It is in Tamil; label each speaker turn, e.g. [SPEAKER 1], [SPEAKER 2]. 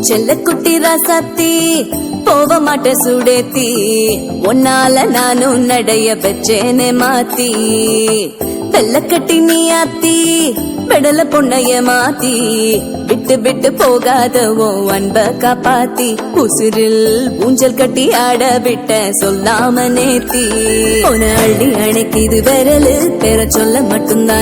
[SPEAKER 1] செல்ல குட்டி ராசாத்தி போவ மாட்ட சுடேத்தி ஒன்னால நானும் நடைய பெற்றேனே மாத்தி வெள்ள கட்டி நீ ஆத்தி பெடல பொண்ணைய மாத்தி விட்டு விட்டு போகாதவோ அன்ப காப்பாத்தி உசிரில் ஊஞ்சல் கட்டி ஆட விட்ட சொல்லாம நேத்தி உன அள்ளி அணைக்கு இது விரலு பெற சொல்ல மட்டும்தான்